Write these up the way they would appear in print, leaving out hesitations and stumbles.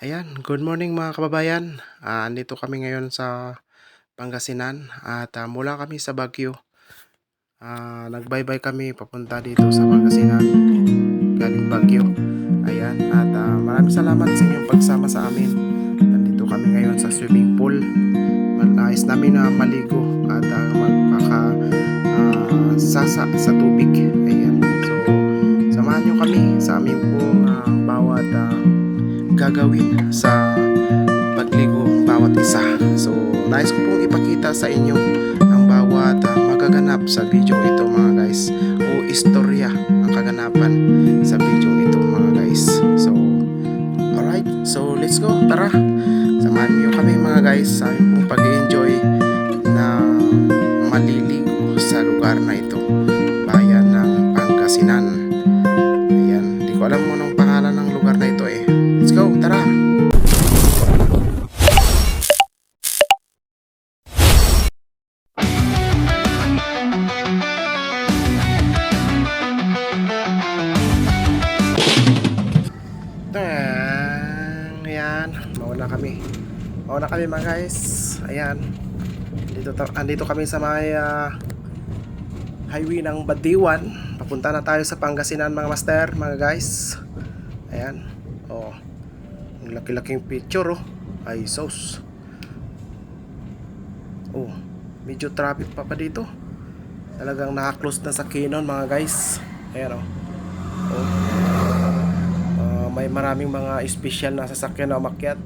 Ayan, good morning mga kababayan. Andito kami ngayon sa Pangasinan at mula kami sa Baguio. Nagbaybay kami papunta dito sa Pangasinan, galing Baguio. Ayan, at maraming salamat sa inyong pagsama sa amin. Nandito kami ngayon sa swimming pool. Nais namin na maligo at magpaka sasa sa tubig. Ayan, so samahan nyo kami sa aming pong bawat gagawin sa pagligo bawat isa. So, nais ko pong ipakita sa inyo ang bawat magaganap sa video ito mga guys, o istorya ang kaganapan sa video ito mga guys. So, alright, so let's go, tara, samahan niyo kami mga guys sa aming pong pag-enjoy na maliligo sa lugar na ito, bayan ng Pangasinan. Ayan, hindi ko alam mo anong pangalan ng lugar na ito eh. Let's go, tara. Ayan, mauna kami mga guys. Ayan, andito kami sa may highway ng Badiwan. Papunta na tayo sa Pangasinan mga master, mga guys. Ayan, oh, ang laki-laking picture oh. Ay sos, oh, medyo traffic pa dito. Talagang naka-close na sa Canon mga guys. Ayan oh, may maraming mga special na sasakyan na umakyat.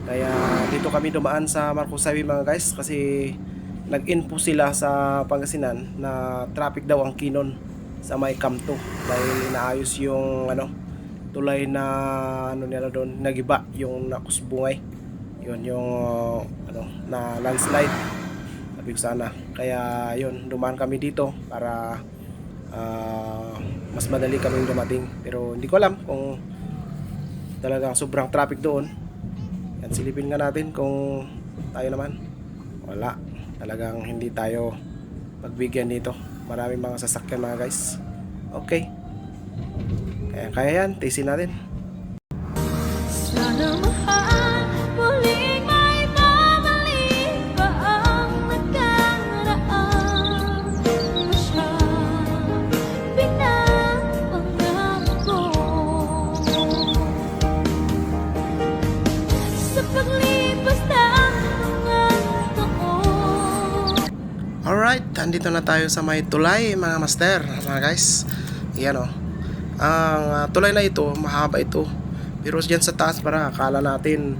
Kaya dito kami dumaan sa Marcosawi mga guys, kasi nag-info sila sa Pangasinan na traffic daw ang Kinon sa may Camto dahil inaayos yung tulay na nila doon, nagiba yung nakusbungay. Yun yung na landslide, sabi ko sana. Kaya yun, dumaan kami dito para mas madali kaming dumating. Pero hindi ko alam kung talagang sobrang traffic doon. Yan, silipin nga natin kung tayo naman. Wala, talagang hindi tayo pagbigyan dito. Maraming mga sasakyan mga guys. Okay, kaya yan, tisin natin. Sana mahal, muling may babalik pa ang nakaraan. Siya pinapangarap ko sa paglipas ng mga taon. Alright, andito na tayo sa may tulay mga master, mga guys. Yan o, ang tulay na ito, mahaba ito. Pero dyan sa taas, para akala natin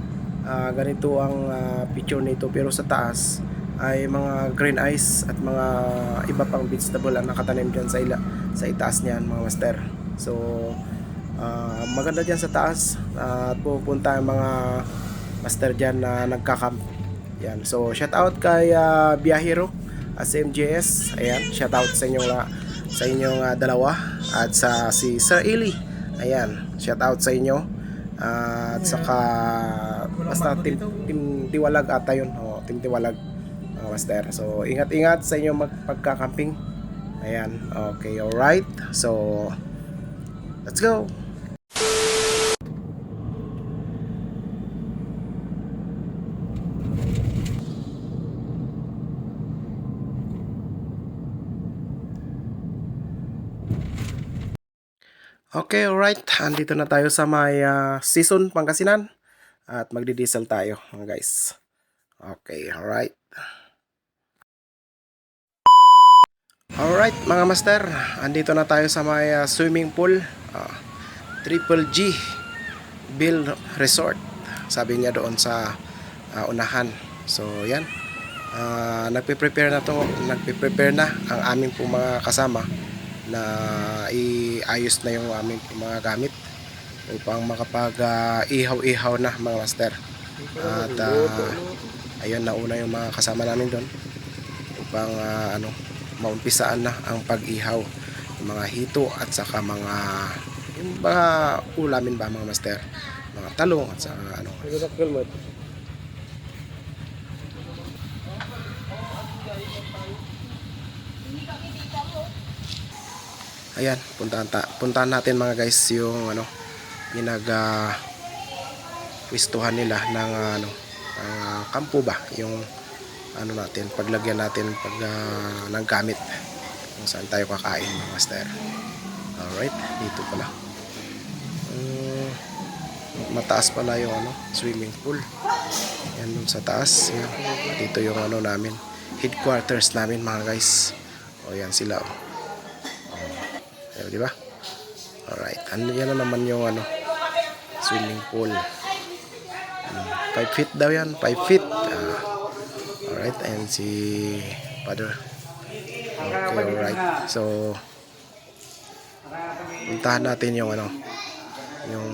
ganito ang picture nito, pero sa taas ay mga green ice at mga iba pang vegetable ang nakatanim dyan sa itaas niyan mga master. So maganda dyan sa taas at pupunta ang mga master dyan na nagkakamp. Yan, so shout out kay Biyahero SMJS. Ayan, shout out sa inyong dalawa at sa si Sir Eli. Ayan, shout out sa inyo. At saka basta team Tiwalag ata yun. Team Tiwalag mga master. So ingat-ingat sa inyong pagkakamping. Ayan, okay, alright. So let's go. Okay, alright. Andito na tayo sa may season Pangasinan at magdi-diesel tayo mga guys. Okay, alright. Alright mga master, andito na tayo sa may swimming pool, Triple G Bill Resort, sabi niya doon sa unahan. So yan, nagpe-prepare na ang aming pong mga kasama na iayos na yung aming mga gamit upang makapag ihaw-ihaw na mga master. At ayun, nauna yung mga kasama namin doon upang maumpisaan na ang pag-ihaw ng mga hito at saka yung mga ulamin ba mga master, mga talong at saka ayan, puntahan natin mga guys yung pwestuhan nila ng kampo ba, yung ano natin, paglagyan natin pag ng gamit kung saan tayo kakain mga master. Alright, dito pala. Mataas pala yung swimming pool. Yan dun sa taas. Yan. Dito yung namin, headquarters namin mga guys. O yan sila. Di ba? Alright, yan na naman yung swimming pool. 5 feet daw yan, 5 feet. Alright, and si Father. Okay, alright. So, puntahan natin yung yung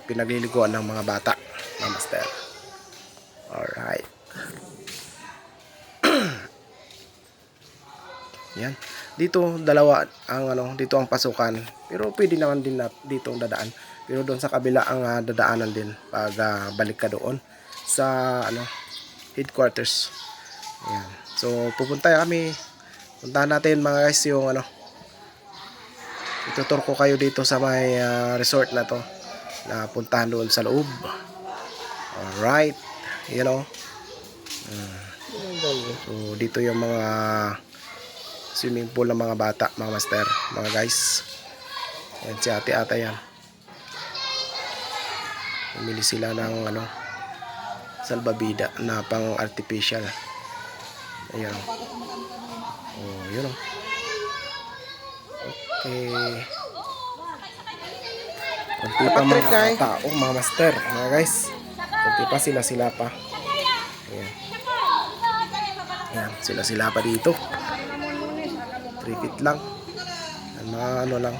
pinagliliguan ng mga bata, mga master. Alright. Yan. Dito dalawa ang dito ang pasukan. Pero pwede naman din dito ang dadaan. Pero doon sa kabila ang dadaanan din pag balik ka doon sa headquarters. Ayan. So puntahan natin mga guys yung itutur ko kayo dito sa may resort na to, na puntahan doon sa loob. Alright. So dito yung mga swimming pool ng mga bata, mga master, mga guys. Ayan si ate yan. Pumili sila ng salbabida na pang artificial. Ayan. Oh, yun o. Okay. Kunti pa mga tao, mga master, mga guys. Kunti pa sila pa. Ayan. Ayan, sila pa dito. 3 feet lang. Mga lang.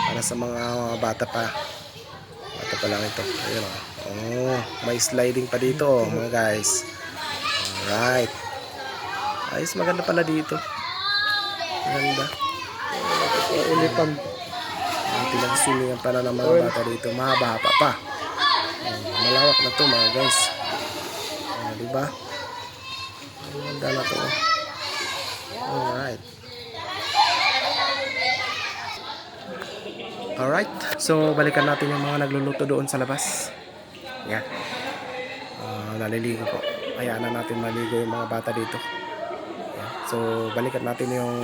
Para sa mga bata pa. Bata pa lang ito. Ayan o. Oh, may sliding pa dito mga guys. Alright. Ayos, maganda pala dito. Maganda. Ulipan. Pinag-swimingan pala ng mga bata dito. Mahaba pa. Malawak na to mga guys. Diba? Maganda na to. Alright. So, balikan natin yung mga nagluluto doon sa labas. Yan. Naliligo po. Hayaan na natin maligo yung mga bata dito. Yan. So, balikan natin yung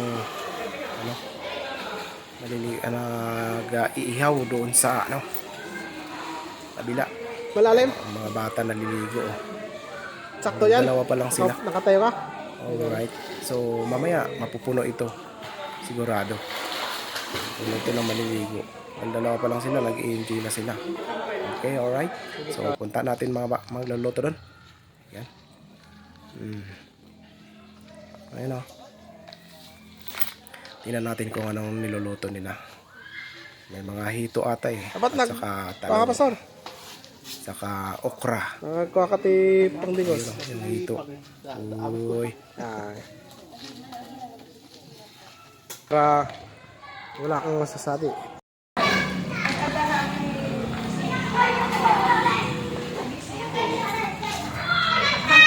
nag-iihaw doon sa kabila. Malalim. Ang mga bata naliligo. Sakto yan. Dalawa pa lang sila. Nakatayo ka? Alright. So, mamaya mapupuno ito. Sigurado. Puno ito na maliligo. Ang dalawa pa lang sila, nag-i-enjoy na sila. Okay, alright. So, punta natin mga magluluto doon. Yan. Ayun o. Tingnan natin kung anong niluluto nila. May mga hito ata eh. Dapat At saka talong. Pastor. Saka okra. Nagkuha ka ti pangbigos. Yung hito. Uy. Ay. Wala kang masasabi.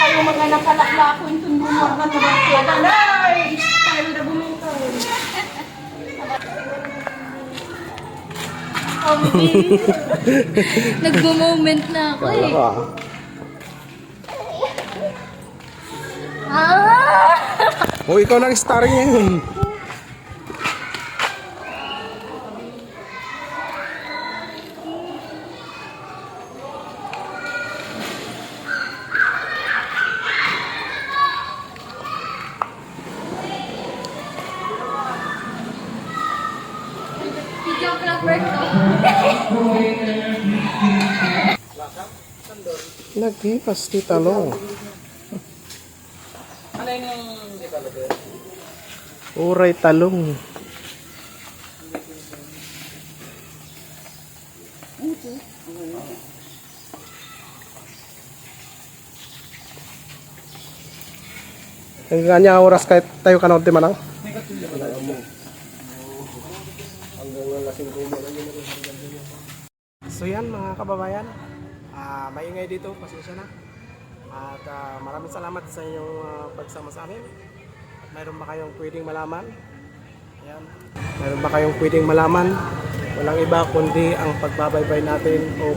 Kayo mga nakalakla ko yung tundungan na nabakyagan. Ay! Tayo na bumitaw. Nagbo-moment na ako Wala eh. ka. Oh, ikaw nang star ngayon. Video vlog bird ko. Naghipas ti talong. Uray talong. Ang kanya oras kahit tayo kanod di manang. So yan mga kababayan, maingay dito, pasensya na. At maraming salamat sa inyong pagsama sa amin. At mayroon ba kayong pwedeng malaman? Ayan. Mayroon ba kayong pwedeng malaman? Walang iba kundi ang pagbabaybay natin o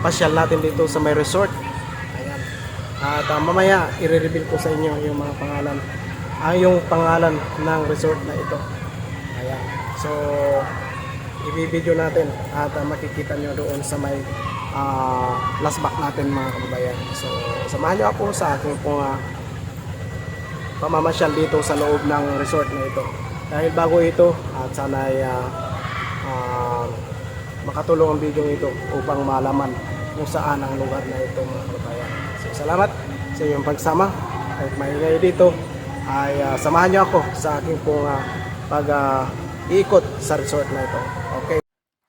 pasyal natin dito sa may resort. Ayan. At mamaya i-reveal ko sa inyo yung mga pangalan, yung pangalan ng resort na ito. Ayan. So i-video natin at makikita nyo doon sa may last back natin mga kababayan. So samahan nyo ako sa aking pong pamamasyal dito sa loob ng resort na ito. Dahil bago ito at sana ay makatulong ang video ito upang malaman kung saan ang lugar na ito mga kababayan. So salamat sa iyong pagsama at maingay dito ay samahan nyo ako sa aking pong pag-iikot sa resort na ito. Okay.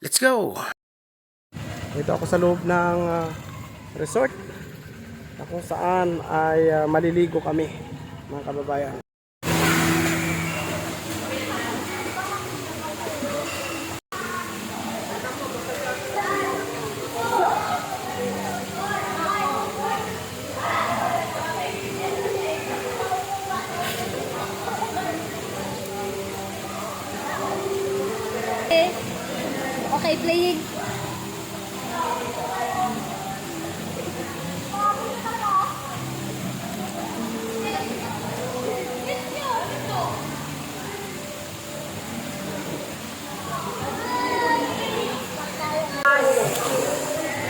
Let's go! Dito ako sa loob ng resort na kung saan ay maliligo kami mga kababayan. Okay, playing.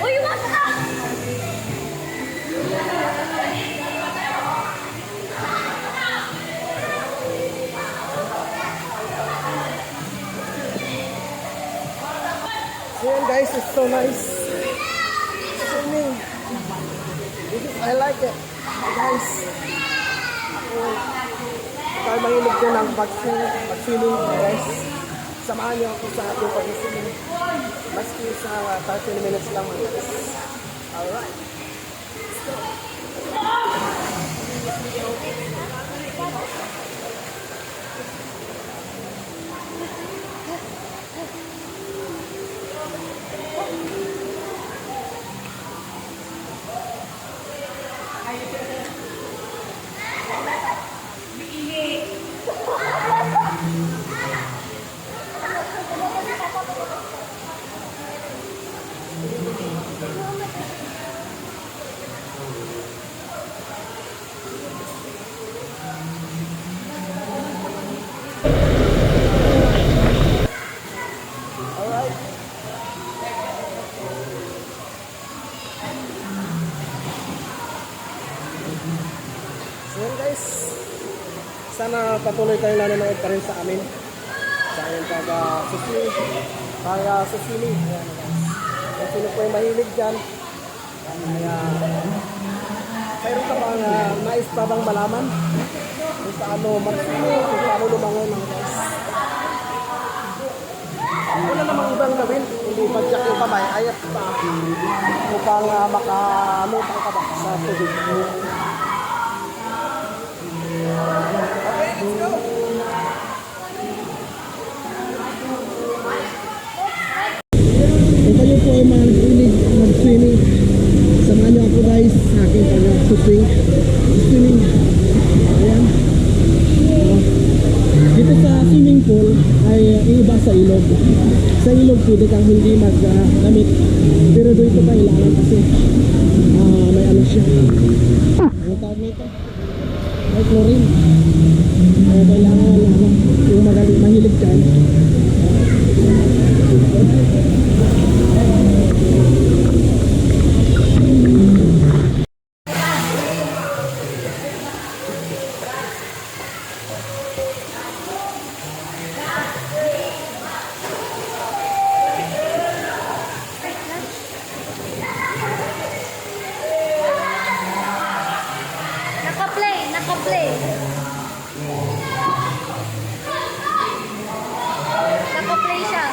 Uy, wag ka! So yun guys, it's so nice. Swimming. I like it. Guys. Tayo mahilig ko ng pag-swimming guys. Samahan niyo ako sa ating pag-swimming. Maski sa 30 minutes lang guys. Alright. So yun guys, sana patuloy kayo nanonood pa rin sa amin sa amin pag-suswimming. Pag-suswimming. Ayan guys. Kung sino po yung mahilig dyan, kaya mayroon ka bang nais pa bang malaman kung paano mag-swimming, kung paano lumangon mga guys. Wala namang ibang gawin, hindi mag-jack yung kamay, ayat pa upang makalutang ka ba sa tubig. Okay, let's go! Kung kayo po ay mahilig mag-swimming, samahan niyo ako guys sa aking pag-swimming. Ayan. Dito sa swimming pool ay iba sa ilog. Sa ilog pwede kang hindi mag-damit. Pero dito kailangan kasi may ano siya. Ang tawag nito? May chlorine. Kaya kailangan yung mahilig dyan. Naka-play, naka-play. Naka-play siya.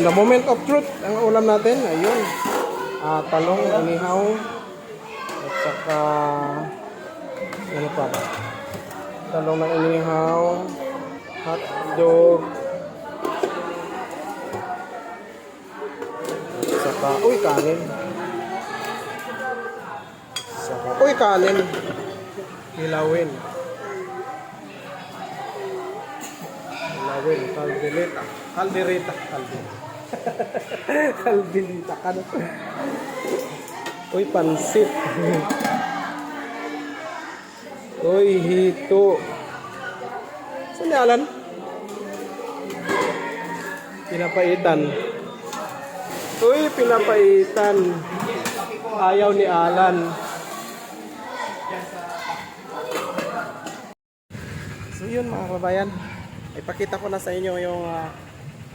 the moment of truth, ang ulam natin, ayun. Talong, inihaw, at saka, ano pa ba? Talong na inihaw, hot dog, at saka, uy, kanin. Saka, uy, kanin. Hilawin. Hilawin, kaldereta. Kaldereta. Kaldereta ka na. Uy, pansit. Uy, hito. Saan ni Alan? Pinapaitan. Uy, pinapaitan. Ayaw ni Alan. So yun mga kababayan, ipakita ko na sa inyo yung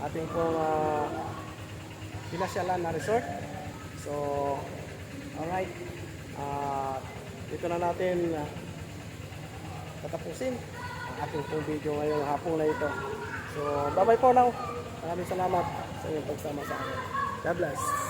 ating pong pinasyalan na resort. So, alright, dito na natin tatapusin ang ating pong video ngayong hapon na ito. So, bye bye po now. Maraming salamat sa inyong pagsama sa akin. God bless.